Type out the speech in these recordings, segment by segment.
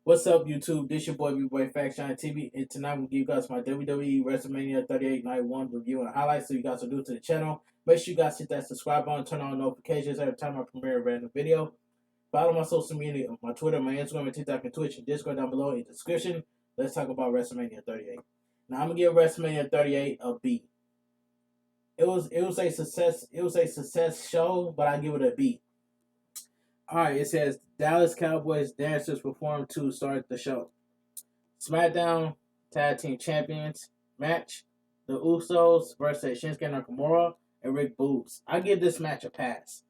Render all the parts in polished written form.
What's up, YouTube? This your boy, bigboyfactsjonnytv, and tonight I'm going to give you guys my WWE WrestleMania 38 Night 1 review and highlights so you guys are new to the channel. Make sure you guys hit that subscribe button, turn on notifications every time I premiere a random video. Follow my social media, my Twitter, my Instagram, and TikTok, and Twitch, and Discord down below in the description. Let's talk about WrestleMania 38. Now, I'm going to give WrestleMania 38 a B. It was a success show, but I give it a B. Alright, it says Dallas Cowboys dancers performed to start the show. Smackdown Tag Team Champions match. The Usos versus Shinsuke Nakamura and Rick Boogs. I give this match a pass.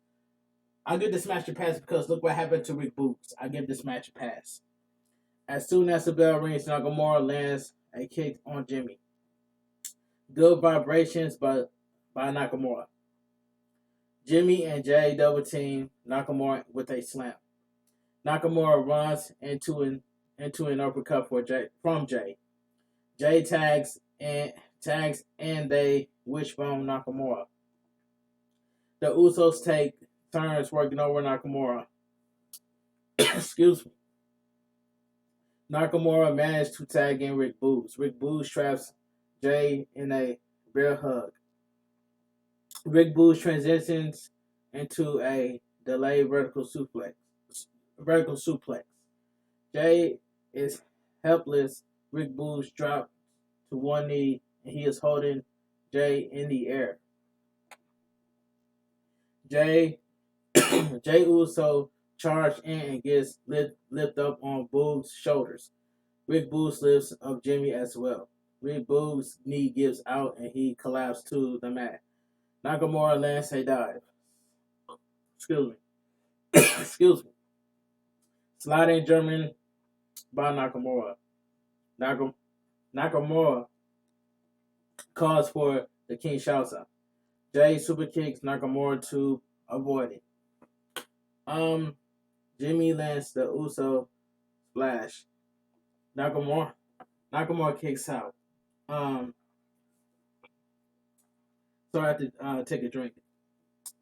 I give this match a pass because look what happened to Rick Boogs. I give this match a pass. As soon as the bell rings, Nakamura lands a kick on Jimmy. Good vibrations by Nakamura. Jimmy and Jay double team Nakamura with a slam. Nakamura runs into an uppercut from Jay. Jay tags and they wishbone Nakamura. The Usos take turns working over Nakamura. Excuse me. Nakamura managed to tag in Rick Boogs. Rick Boogs traps Jay in a bear hug. Rick Boogs transitions into a delayed vertical suplex. Jay is helpless. Rick Boogs drops to one knee and he is holding Jay in the air. Jay Uso charged in and gets lift up on Boogs' shoulders. Rick Boogs lifts up Jimmy as well. Rick Boogs' knee gives out and he collapses to the mat. Nakamura lands a dive. Excuse me. Excuse me. Sliding German by Nakamura. Nakamura calls for the King shouts out. Jay super kicks Nakamura to avoid it. Jimmy lands the Uso splash. Nakamura kicks out. So I have to take a drink.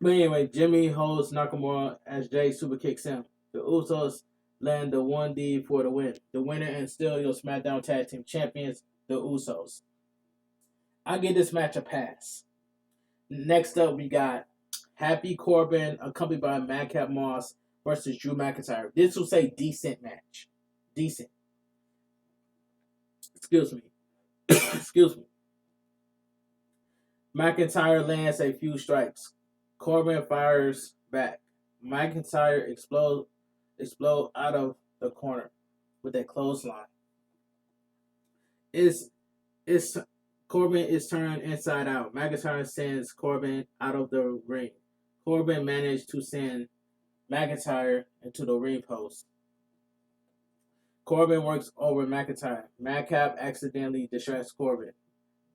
But anyway, Jimmy holds Nakamura as Jay super kicks him. The Usos land the 1D for the win. The winner and still your Smackdown Tag Team Champions, the Usos. I give this match a pass. Next up, we got Happy Corbin accompanied by Madcap Moss versus Drew McIntyre. This was a decent match. Decent. Excuse me. Excuse me. McIntyre lands a few strikes. Corbin fires back. McIntyre explode out of the corner with a clothesline. Corbin is turned inside out. McIntyre sends Corbin out of the ring. Corbin managed to send McIntyre into the ring post. Corbin works over McIntyre. Madcap accidentally distracts Corbin.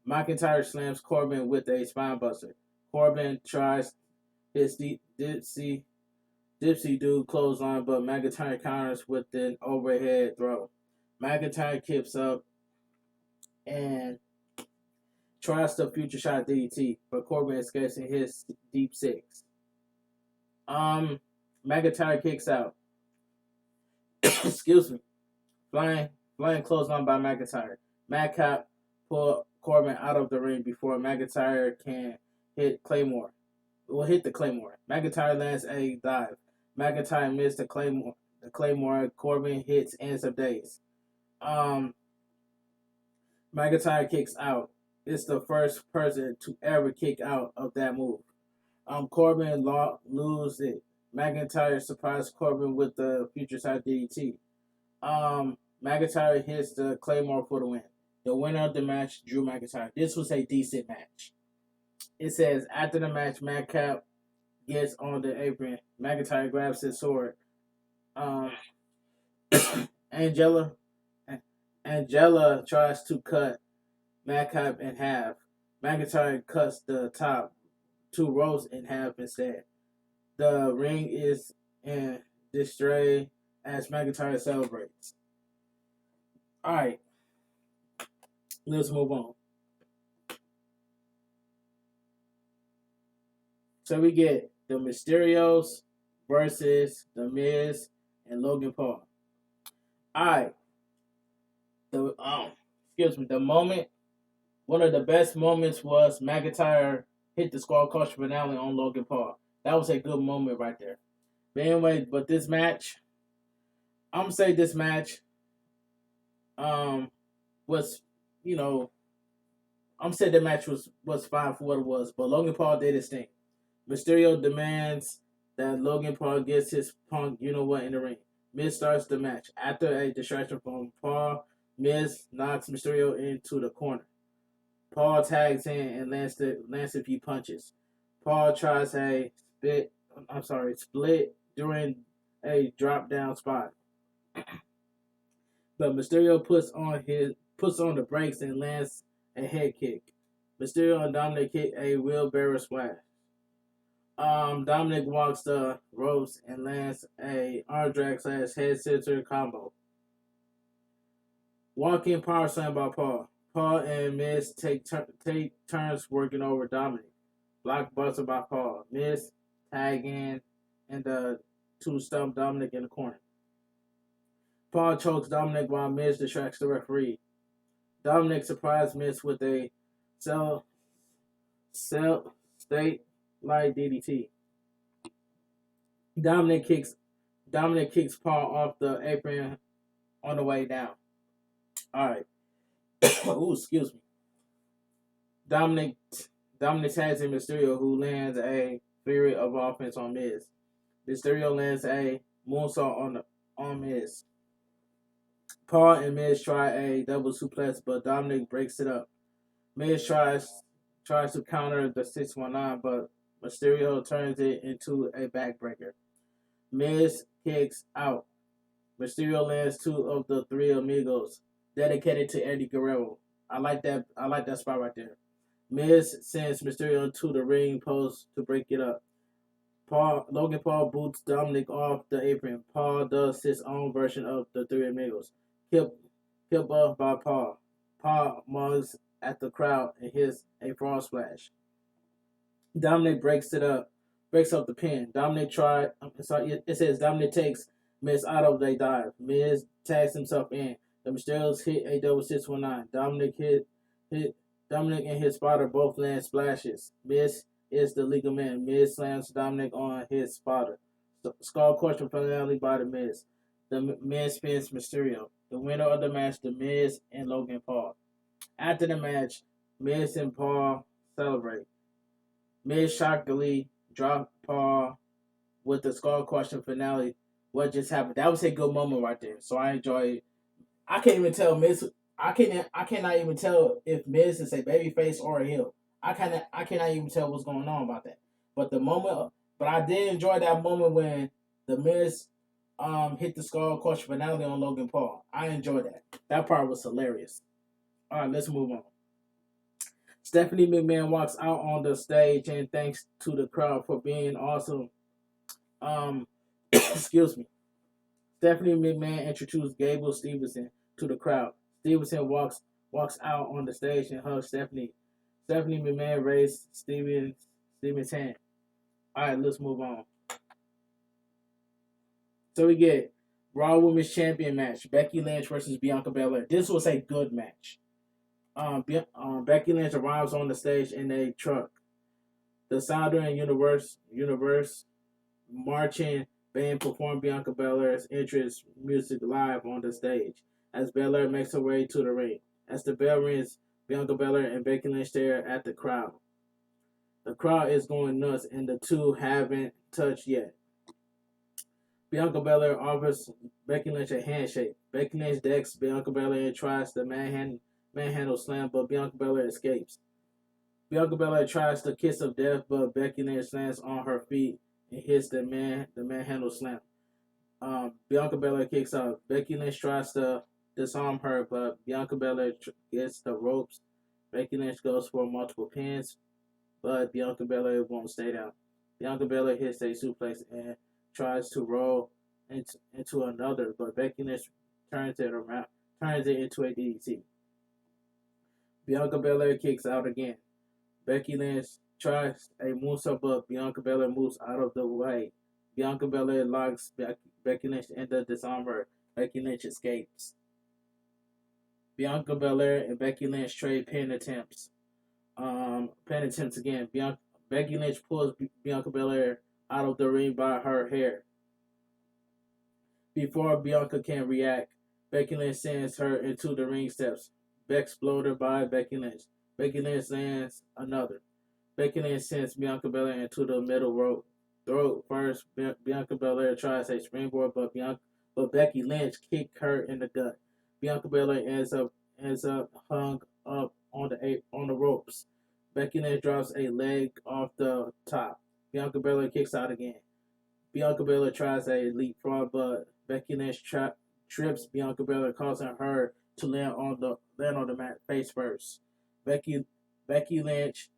McIntyre slams Corbin with a spinebuster. Corbin tries his dipsy do clothesline, but McIntyre counters with an overhead throw. McIntyre kicks up and tries the future shot DDT, but Corbin escapes in his deep six. McIntyre kicks out. Excuse me. Flying clothesline by McIntyre. Madcap pull Corbin out of the ring before McIntyre can hit Claymore. Will hit the Claymore. McIntyre lands a dive. McIntyre missed the Claymore. Corbin hits Ends of Days. McIntyre kicks out. It's the first person to ever kick out of that move. Corbin loses it. McIntyre surprised Corbin with the future side DDT. McIntyre hits the Claymore for the win. The winner of the match, Drew McIntyre. This was a decent match. It says, after the match, Madcap gets on the apron. McIntyre grabs his sword. Angela tries to cut Madcap in half. McIntyre cuts the top two rows in half instead. The ring is in disarray as McIntyre celebrates. Alright. Let's move on. So we get the Mysterios versus The Miz and Logan Paul. Alright. The excuse me, the moment one of the best moments was McIntyre hit the Skull Crush finale on Logan Paul. That was a good moment right there. But anyway, but this match, I'm gonna say this match um was, you know, I'm saying the match was fine for what it was, but Logan Paul did his thing. Mysterio demands that Logan Paul gets his Punk, you know what, in the ring. Miz starts the match. After a distraction from Paul, Miz knocks Mysterio into the corner. Paul tags in and lands a few punches. Paul tries a split during a drop down spot. But Mysterio puts on the brakes and lands a head kick. Mysterio and Dominic kick a wheelbarrow splash. Dominic walks the ropes and lands a arm drag / head scissor combo. Walking power slam by Paul. Paul and Miz take turns working over Dominic. Blockbuster by Paul. Miz tag in and the two stump Dominic in the corner. Paul chokes Dominic while Miz distracts the referee. Dominic surprised Miz with a state light DDT. Dominic kicks Paul off the apron on the way down. All right. Ooh, excuse me. Dominic tags in Mysterio, who lands a flurry of offense on Miz. Mysterio lands a moonsault on Miz. Paul and Miz try a double suplex, but Dominic breaks it up. Miz tries to counter the 619, but Mysterio turns it into a backbreaker. Miz kicks out. Mysterio lands two of the three amigos, dedicated to Eddie Guerrero. I like that spot right there. Miz sends Mysterio to the ring post to break it up. Logan Paul boots Dominic off the apron. Paul does his own version of the three amigos. Kip up by Paul. Paul mugs at the crowd and hits a frog splash. Dominic breaks up the pin. It says Dominic takes Miz out of the dive. Miz tags himself in. The Mysterios hit a double 619. Dominic and his spotter both land splashes. Miz is the legal man. Miz slams Dominic on his spotter. Skull Crush finale by the Miz. The Miz spins Mysterio. The winner of the match, the Miz and Logan Paul. After the match, Miz and Paul celebrate. Miz shockingly dropped Paul with the Skull Crushing finale. What just happened? That was a good moment right there. So I enjoy it. I can't even tell Miz. I cannot even tell if Miz is a babyface or a heel. I cannot even tell what's going on about that. But I did enjoy that moment when the Miz hit the Skull Crush finale on Logan Paul. I enjoyed that. That part was hilarious. All right, let's move on. Stephanie McMahon walks out on the stage and thanks to the crowd for being awesome. Excuse me. Stephanie McMahon introduced Gable Stevenson to the crowd. Stevenson walks out on the stage and hugs Stephanie. Stephanie McMahon raised Steven's hand. All right, let's move on. So we get Raw Women's Champion match: Becky Lynch versus Bianca Belair. This was a good match. Becky Lynch arrives on the stage in a truck. The Sounder and Universe marching band perform Bianca Belair's entrance music live on the stage as Belair makes her way to the ring. As the bell rings, Bianca Belair and Becky Lynch stare at the crowd. The crowd is going nuts and the two haven't touched yet. Bianca Belair offers Becky Lynch a handshake. Becky Lynch decks Bianca Belair and tries the manhandle slam, but Bianca Belair escapes. Bianca Belair tries the kiss of death, but Becky Lynch lands on her feet and hits the manhandle slam. Bianca Belair kicks out. Becky Lynch tries to disarm her, but Bianca Belair gets the ropes. Becky Lynch goes for multiple pins, but Bianca Belair won't stay down. Bianca Belair hits a suplex and tries to roll into another, but Becky Lynch turns it into a DDT. Bianca Belair kicks out again. Becky Lynch tries a moonsault, but Bianca Belair moves out of the way. Bianca Belair locks Becky Lynch and disarms her. Becky Lynch escapes. Bianca Belair and Becky Lynch trade pin attempts. Pin attempts again. Becky Lynch pulls Bianca Belair out of the ring by her hair. Before Bianca can react, Becky Lynch sends her into the ring steps. Bex bloated by Becky Lynch. Becky Lynch lands another. Becky Lynch sends Bianca Belair into the middle rope. Throat first, Bianca Belair tries a springboard, but Becky Lynch kicked her in the gut. Bianca Belair ends up hung up on the ropes. Becky Lynch drops a leg off the top. Bianca Belair kicks out again. Bianca Belair tries a leapfrog, but Becky Lynch trips Bianca Belair, causing her to land on the mat face first. Becky Lynch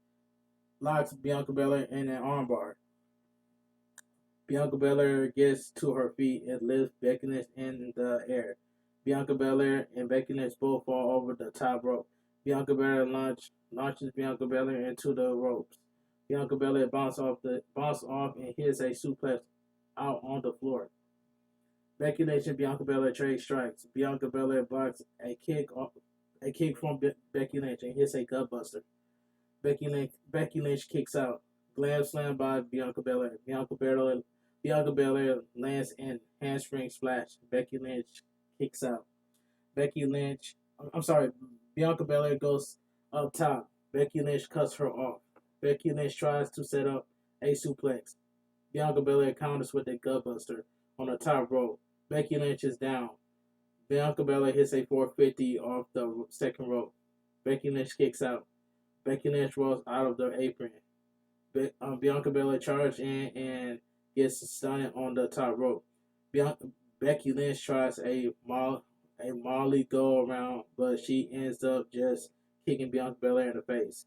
locks Bianca Belair in an armbar. Bianca Belair gets to her feet and lifts Becky Lynch in the air. Bianca Belair and Becky Lynch both fall over the top rope. Bianca Belair launches Bianca Belair into the ropes. Bianca Belair bounces off and hits a suplex out on the floor. Becky Lynch and Bianca Belair trade strikes. Bianca Belair blocks a kick from Becky Lynch and hits a gutbuster. Becky Lynch kicks out. Glam slam by Bianca Belair. Bianca Belair lands in handspring splash. Becky Lynch kicks out. Bianca Belair goes up top. Becky Lynch cuts her off. Becky Lynch tries to set up a suplex. Bianca Belair counters with a gutbuster on the top rope. Becky Lynch is down. Bianca Belair hits a 450 off the second rope. Becky Lynch kicks out. Becky Lynch rolls out of the apron. Bianca Belair charges in and gets stunned on the top rope. Becky Lynch tries a Molly go around, but she ends up just kicking Bianca Belair in the face.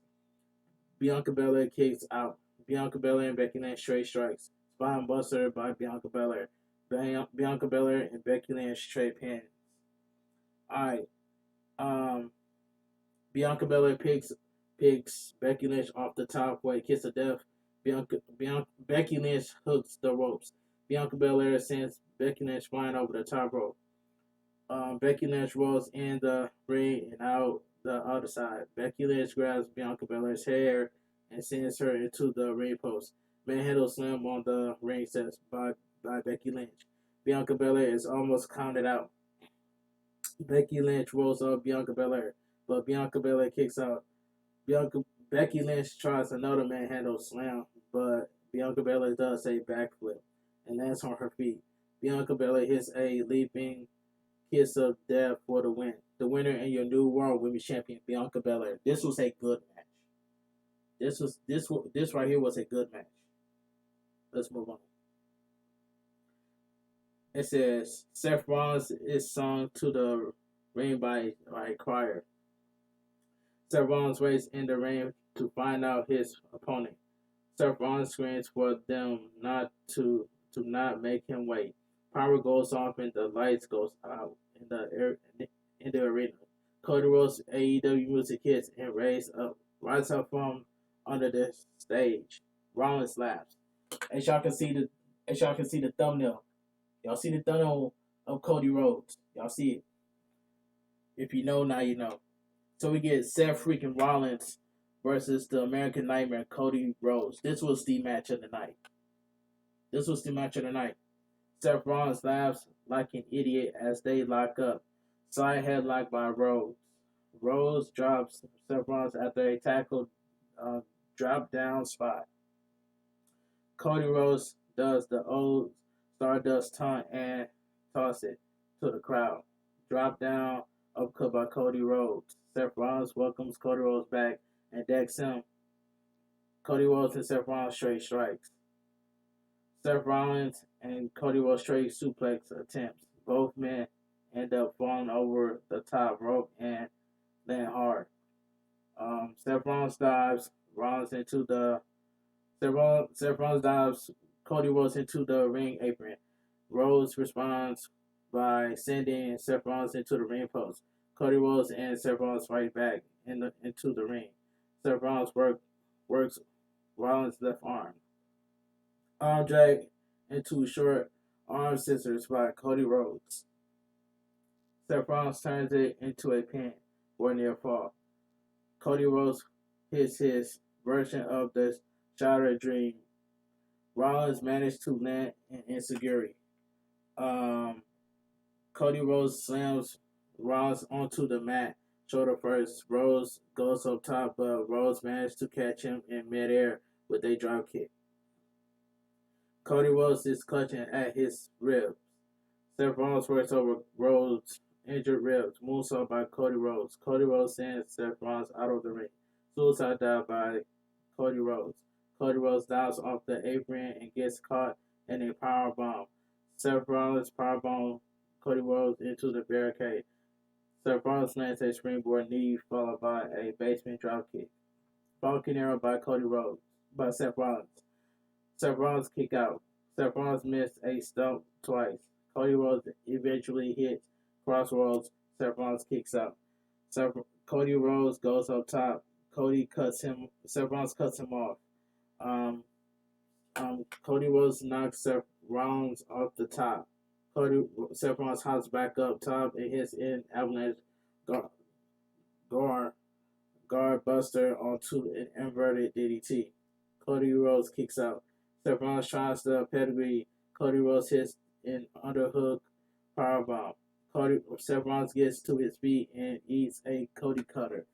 Bianca Belair kicks out. Bianca Belair and Becky Lynch trade strikes. Spine buster by Bianca Belair. Bianca Belair and Becky Lynch trade pins. Alright. Bianca Belair picks Becky Lynch off the top for a kiss of death. Becky Lynch hooks the ropes. Bianca Belair sends Becky Lynch flying over the top rope. Becky Lynch rolls in the ring and out the other side. Becky Lynch grabs Bianca Belair's hair and sends her into the ring post. Manhandle slam on the ring steps by Becky Lynch. Bianca Belair is almost counted out. Becky Lynch rolls up Bianca Belair, but Bianca Belair kicks out. Becky Lynch tries another manhandle slam, but Bianca Belair does a backflip and lands on her feet. Bianca Belair hits a leaping kiss of death for the win. The winner and your new World Women's Champion, Bianca Belair. This was a good match. This right here was a good match. Let's move on. It says Seth Rollins is sung to the ring by a choir. Seth Rollins waits in the ring to find out his opponent. Seth Rollins screams for them not to make him wait. Power goes off and the lights goes out in the arena. Cody Rhodes AEW music hits and rises up from under the stage. Rollins laughs. As y'all can see the thumbnail. Y'all see the thumbnail of Cody Rhodes. Y'all see it. If you know, now you know. So we get Seth freaking Rollins versus the American Nightmare, Cody Rhodes. This was the match of the night. Seth Rollins laughs like an idiot as they lock up. Side headlock by Rhodes. Rhodes drops Seth Rollins after a tackle drop down spot. Cody Rhodes does the old Stardust taunt and toss it to the crowd. Drop down upcut by Cody Rhodes. Seth Rollins welcomes Cody Rhodes back and decks him. Cody Rhodes and Seth Rollins trade strikes. Seth Rollins and Cody Rhodes trade suplex attempts. Both men end up falling over the top rope and land hard. Seth Rollins dives Cody Rhodes into the ring apron. Rhodes responds by sending Seth Rollins into the ring post. Cody Rhodes and Seth Rollins fight back into the ring. Seth Rollins works Rollins' left arm. Arm drag into short arm scissors by Cody Rhodes. Seth Rollins turns it into a pin for a near fall. Cody Rhodes hits his version of the Shattered Dream. Rollins managed to land an insecurity. Um, Cody Rhodes slams Rollins onto the mat shoulder first. Rhodes goes up top, but Rhodes managed to catch him in midair with a drop kick. Cody Rhodes is clutching at his ribs. Seth Rollins works over Rhodes' injured ribs. Moonsault by Cody Rhodes. Cody Rhodes sends Seth Rollins out of the ring. Suicide dive by Cody Rhodes. Cody Rhodes dives off the apron and gets caught in a power bomb. Seth Rollins powerbomb Cody Rhodes into the barricade. Seth Rollins lands a springboard knee followed by a basement dropkick. Falcon arrow by Cody Rhodes by Seth Rollins. Seth Rollins kick out. Seth Rollins missed a stump twice. Cody Rhodes eventually hits Crossroads. Seth Rollins kicks out. Cody Rhodes goes up top. Seth Rollins cuts him off. Cody Rhodes knocks Seth Rollins off the top. Seth Rollins hops back up top and hits an avalanche guard buster onto an inverted DDT. Cody Rhodes kicks out. Seth Rollins tries the pedigree. Cody Rhodes hits an underhook powerbomb. Seth Rollins gets to his feet and eats a Cody cutter.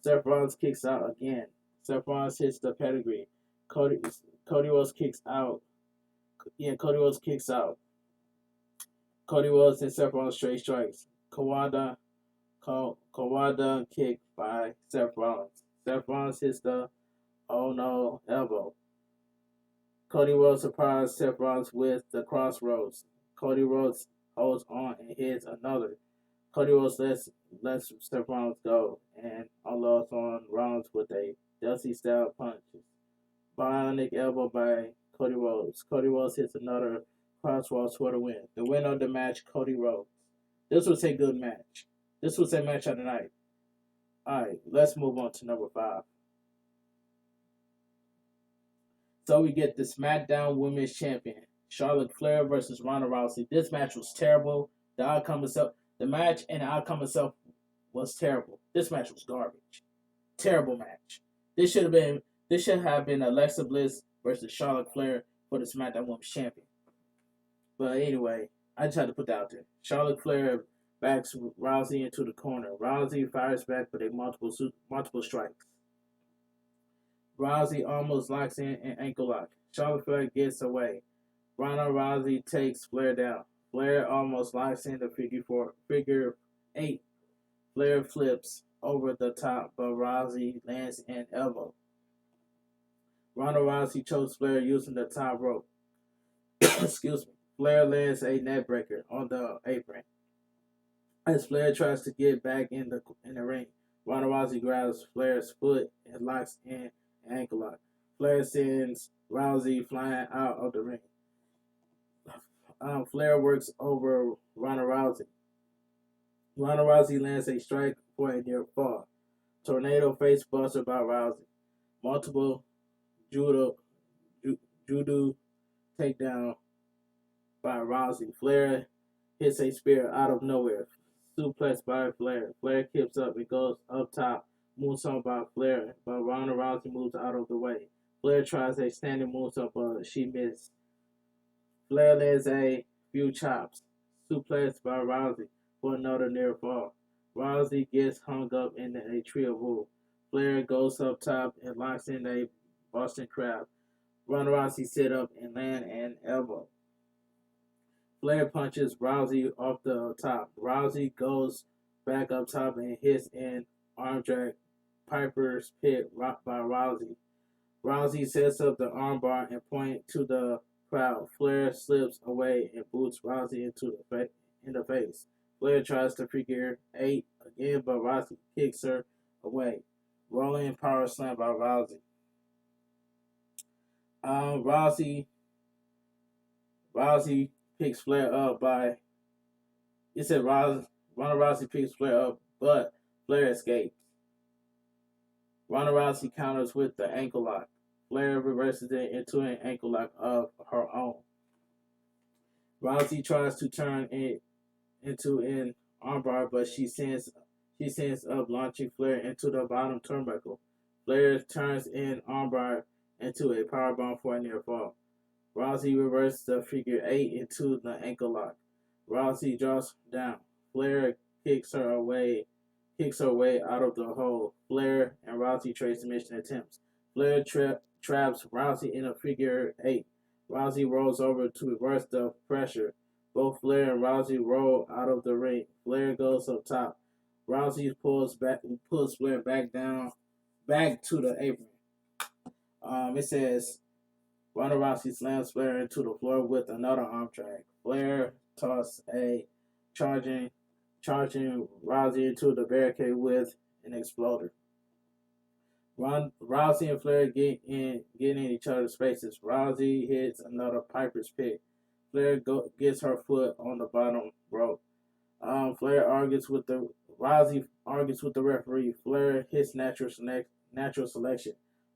Seth Rollins kicks out again. Seth Rollins hits the pedigree. Cody Rhodes kicks out. Cody Rhodes kicks out. Cody Rhodes and Seth Rollins straight strikes. Kawada kick by Seth Rollins. Seth Rollins hits the oh no elbow. Cody Rhodes surprised Seth Rollins with the crossroads. Cody Rhodes holds on and hits another. Cody Rhodes lets Seth Rollins go and unloads on Rollins with a Dusty style punch. Bionic elbow by Cody Rhodes. Cody Rhodes hits another crossroads for the win. The winner of the match, Cody Rhodes. This was a good match. This was a match of the night. Alright, let's move on to number 5. So we get the Smackdown Women's Champion, Charlotte Flair versus Ronda Rousey. This match was terrible. The match and the outcome itself was terrible. This match was garbage. Terrible match. This should have been Alexa Bliss versus Charlotte Flair for the SmackDown Women's Champion. But anyway, I just had to put that out there. Charlotte Flair backs Rousey into the corner. Rousey fires back with a multiple strikes. Rousey almost locks in an ankle lock. Charlotte Flair gets away. Ronda Rousey takes Flair down. Flair almost locks in the figure 8. Flair flips over the top, but Rousey lands an elbow. Ronda Rousey chokes Flair using the top rope. Excuse me. Flair lands a neckbreaker on the apron. As Flair tries to get back in the ring, Ronda Rousey grabs Flair's foot and locks in an ankle lock. Flair sends Rousey flying out of the ring. Flair works over Ronda Rousey. Ronda Rousey lands a strike for a near fall. Tornado face buster by Rousey. Multiple judo takedown by Rousey. Flair hits a spear out of nowhere. Suplex by Flair. Flair kicks up and goes up top. Moonsault by Flair, but Ronda Rousey moves out of the way. Flair tries a standing moonsault, but she missed. Flair lands a few chops. Suplex by Rousey for another near fall. Rousey gets hung up in a trio move. Flair goes up top and locks in a Boston Crab. Ronda Rousey sit up and land an elbow. Flair punches Rousey off the top. Rousey goes back up top and hits an arm drag Piper's Pit by Rousey. Rousey sets up the armbar and points to the crowd. Flair slips away and boots Rousey in the face. Flair tries to figure 8 again, but Rousey kicks her away. Rolling power slam by Rousey. Rousey picks Flair up by. It said Ronda Rousey picks Flair up, but Flair escapes. Ronda Rousey counters with the ankle lock. Flair reverses it into an ankle lock of her own. Rousey tries to turn it into an armbar, but she sends up, launching Flair into the bottom turnbuckle. Flair turns in armbar into a powerbomb for a near fall. Rousey reverses the figure eight into the ankle lock. Rousey drops down. Flair kicks her way out of the hole. Flair and Rousey trade submission attempts. Flair traps Rousey in a figure eight. Rousey rolls over to reverse the pressure. Both Flair and Rousey roll out of the ring. Flair goes up top. Rousey pulls Flair back to the apron. It says Ronda Rousey slams Flair into the floor with another arm drag. Flair tosses a charging Rousey into the barricade with an exploder. Rousey and Flair get in each other's faces. Rousey hits another Piper's Pick. Flair gets her foot on the bottom rope. Rousey argues with the referee. Flair hits natural selection.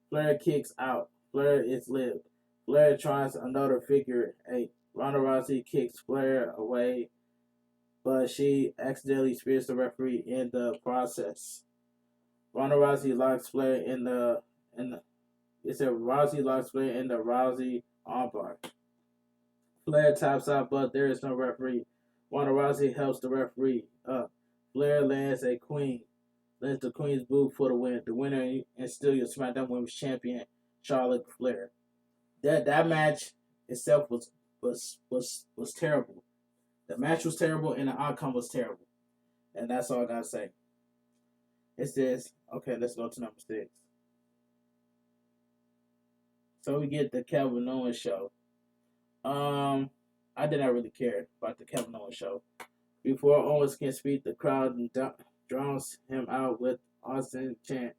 Flair kicks out. Flair is lived. Flair tries another figure eight. Ronda Rousey kicks Flair away, but she accidentally spears the referee in the process. Ronda Rousey locks Flair in the Rousey armbar. Flair taps out, but there is no referee. Ronda Rousey helps the referee up. Flair lands the Queen's boot for the win. The winner and still your SmackDown Women's Champion, Charlotte Flair. That match itself was terrible. The match was terrible and the outcome was terrible. And that's all I gotta say. It says, okay, let's go to number 6. So we get the Kevin Owens show. I did not really care about the Kevin Owens show. Before Owens can speak, the crowd drowns him out with Austin chant.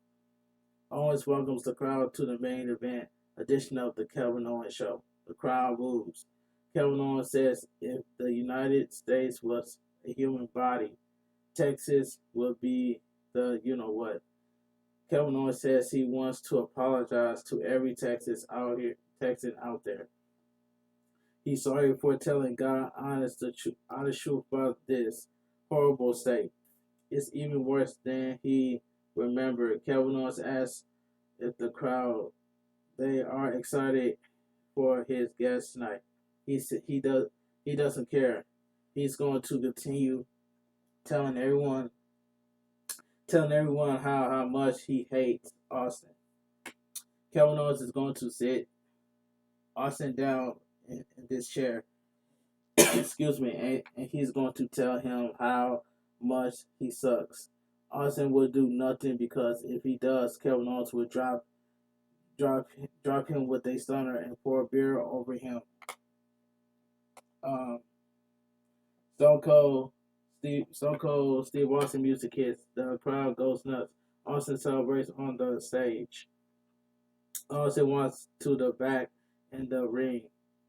Owens welcomes the crowd to the main event edition of the Kevin Owens show. The crowd moves. Kevin Owens says if the United States was a human body, Texas would be the you-know-what. Kevin Owens says he wants to apologize to every Texan out there. He's sorry for telling God honest truth about this horrible state. It's even worse than he remembered. Kevin Owens asks if the crowd they are excited for his guest tonight. He doesn't care. He's going to continue telling everyone how much he hates Austin. Kevin Owens is going to sit Austin down in this chair. Excuse me, and he's going to tell him how much he sucks. Austin will do nothing because if he does, Kevin Owens will drop him with a stunner and pour beer over him. Stone Cold Steve Austin music hits. The crowd goes nuts. Austin celebrates on the stage. Austin wants to the back in the ring.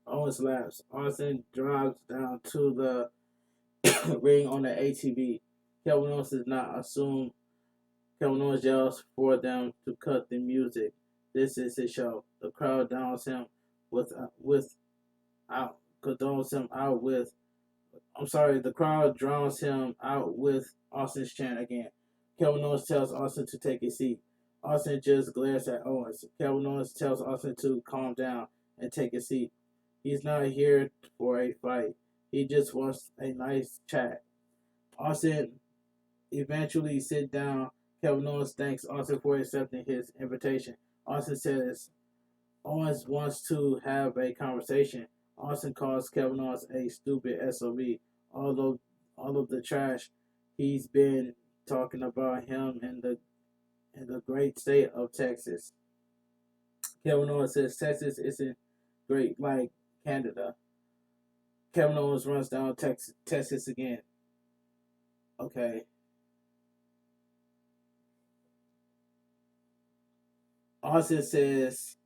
Owens laughs. Austin drives down to the ring on the ATV. Kevin Owens does not assume. Kevin Owens yells for them to cut the music. This is his show. The crowd downs him the crowd drowns him out with Austin's chant again. Kevin Owens tells Austin to take a seat. Austin just glares at Owens. Kevin Owens tells Austin to calm down and take a seat. He's not here for a fight. He just wants a nice chat. Austin eventually sits down. Kevin Owens thanks Austin for accepting his invitation. Austin says Owens wants to have a conversation. Austin calls Kevin Owens a stupid SOB. All of the trash he's been talking about him in the great state of Texas. Kevin Owens says Texas isn't great like Canada. Kevin Owens runs down Texas again. Okay. Austin says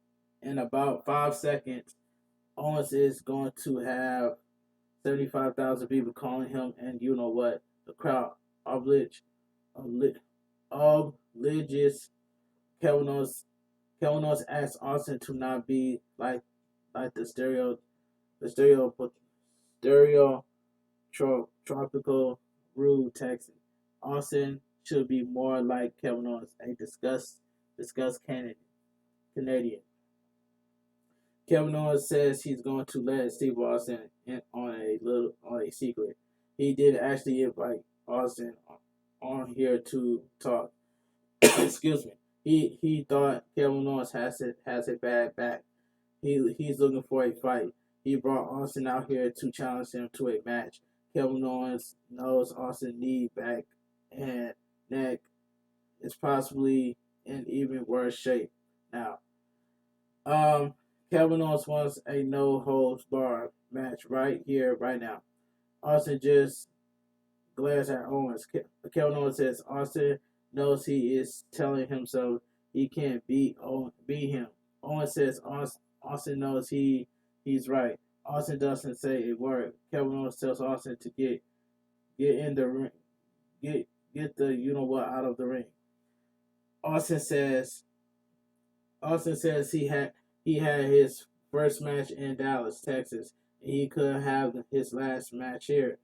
in about 5 seconds, Owens is going to have 75,000 people calling him, and you know what? The crowd obliges Kevin Owens asks Austin to not be like the stereotypical rude Texan. Austin should be more like Kevin Owens, a disgust Canadian. Kevin Owens says he's going to let Steve Austin in on a secret. He did actually invite Austin on here to talk. Excuse me. He thought Kevin Owens has a bad back. He's looking for a fight. He brought Austin out here to challenge him to a match. Kevin Owens knows Austin knee, back, and neck is possibly in even worse shape now. Um, Kevin Owens wants a no holds bar match right here, right now. Austin just glares at Owens. Kevin Owens says Austin knows he is telling himself he can't beat him. Owens says Austin knows he's right. Austin doesn't say a word. Kevin Owens tells Austin to get in the ring, get the you know what out of the ring. Austin says he had his first match in Dallas, Texas. He could have his last match here.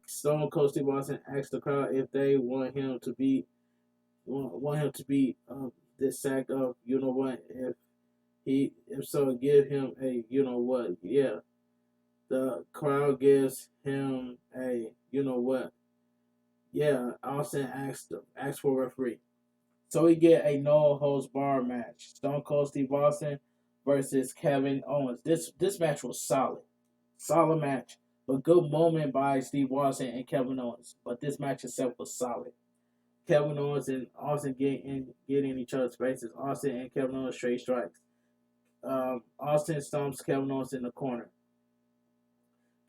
Stone Cold Steve Austin asked the crowd if they want him to be this sack of you know what. If so, give him a you know what. Yeah, the crowd gives him a you know what. Yeah, Austin asked for a referee. So we get a no holds bar match. Stone Cold Steve Austin versus Kevin Owens. This match was solid. Solid match. But good moment by Steve Austin and Kevin Owens. But this match itself was solid. Kevin Owens and Austin get in each other's faces. Austin and Kevin Owens straight strikes. Austin stomps Kevin Owens in the corner.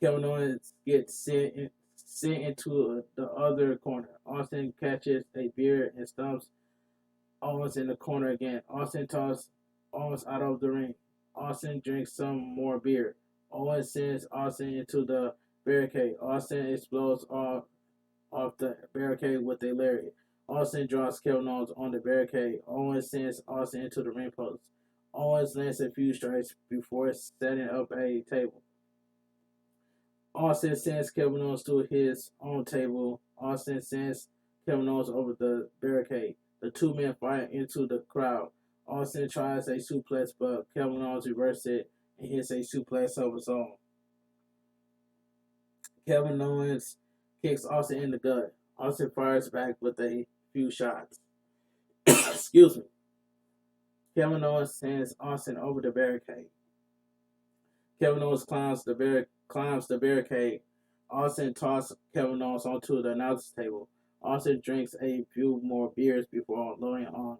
Kevin Owens gets sent into the other corner. Austin catches a beer and stomps Owens in the corner again. Austin tosses Owens out of the ring. Austin drinks some more beer. Owens sends Austin into the barricade. Austin explodes off the barricade with a lariat. Austin drops Kevin Owens on the barricade. Owens sends Austin into the ring post. Owens lands a few strikes before setting up a table. Austin sends Kevin Owens to his own table. Austin sends Kevin Owens over the barricade. The two men fight into the crowd. Austin tries a suplex, but Kevin Owens reverses it and hits a suplex of his own. Kevin Owens kicks Austin in the gut. Austin fires back with a few shots. Excuse me. Kevin Owens sends Austin over the barricade. Kevin Owens climbs the barricade. Austin tosses Kevin Owens onto the announcer's table. Austin drinks a few more beers before loading on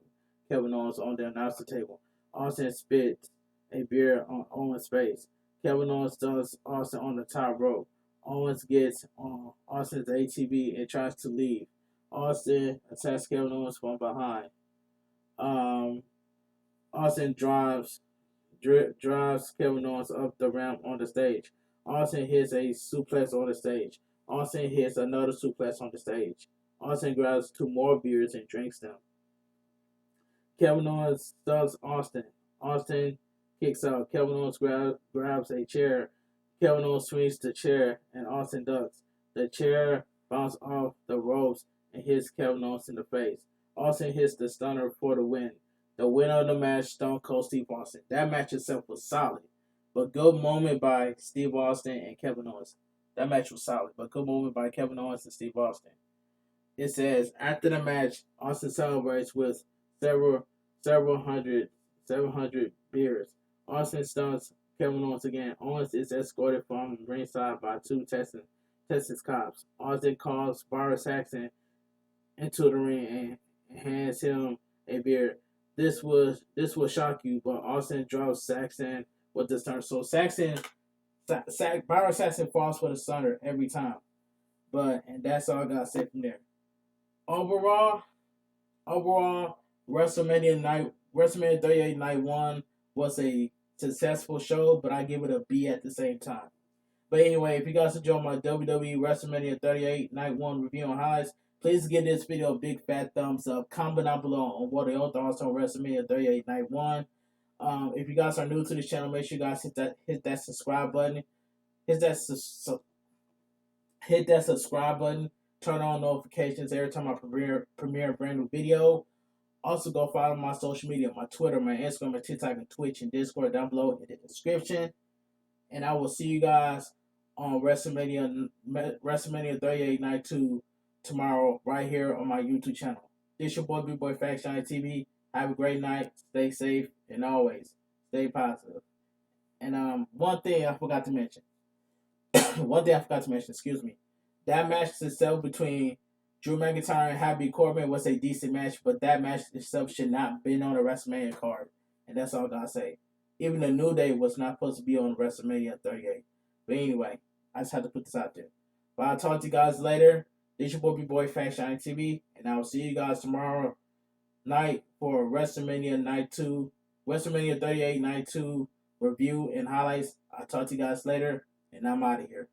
Kevin Owens on the announcer table. Austin spits a beer on Owens' face. Kevin Owens stunts Austin on the top rope. Owens gets on Austin's ATV and tries to leave. Austin attacks Kevin Owens from behind. Austin drives Kevin Owens up the ramp on the stage. Austin hits a suplex on the stage. Austin hits another suplex on the stage. Austin grabs two more beers and drinks them. Kevin Owens stunts Austin. Austin kicks out. Kevin Owens grabs a chair. Kevin Owens swings the chair and Austin ducks. The chair bounces off the ropes and hits Kevin Owens in the face. Austin hits the stunner for the win. The winner of the match, Stone Cold Steve Austin. That match itself was solid, but good moment by Steve Austin and Kevin Owens. That match was solid, but good moment by Kevin Owens and Steve Austin. It says after the match, Austin celebrates with several hundred beers. Austin stunts Kevin Owens again. Owens is escorted from ringside by two Texas cops. Austin calls Byron Saxton into the ring and hands him a beer. This will shock you, but Austin drops Saxton with the stunner. So Byron Saxton falls for the stunner every time. And that's all I gotta say from there. Overall, WrestleMania 38 Night 1 was a successful show, but I give it a B at the same time. But anyway, if you guys enjoyed my WWE WrestleMania 38 Night 1 review on highlights, please give this video a big fat thumbs up. Comment down below on what are your thoughts on WrestleMania 38 Night 1. If you guys are new to this channel, make sure you guys hit that subscribe button. Hit Hit that subscribe button. Turn on notifications every time I premiere a brand new video. Also, go follow my social media, my Twitter, my Instagram, my TikTok, and Twitch, and Discord down below in the description. And I will see you guys on WrestleMania 38 Night 2 tomorrow right here on my YouTube channel. This your boy, Big Boy Facts Johnny TV. Have a great night. Stay safe, and always stay positive. And one thing I forgot to mention. Excuse me. That match itself between Drew McIntyre and Happy Corbin was a decent match, but that match itself should not have been on a WrestleMania card. And that's all I gotta say. Even the New Day was not supposed to be on WrestleMania 38. But anyway, I just had to put this out there. But I'll talk to you guys later. This your boy Facts Johnny TV, and I will see you guys tomorrow night for WrestleMania Night 2, WrestleMania 38 Night 2 review and highlights. I'll talk to you guys later, and I'm out of here.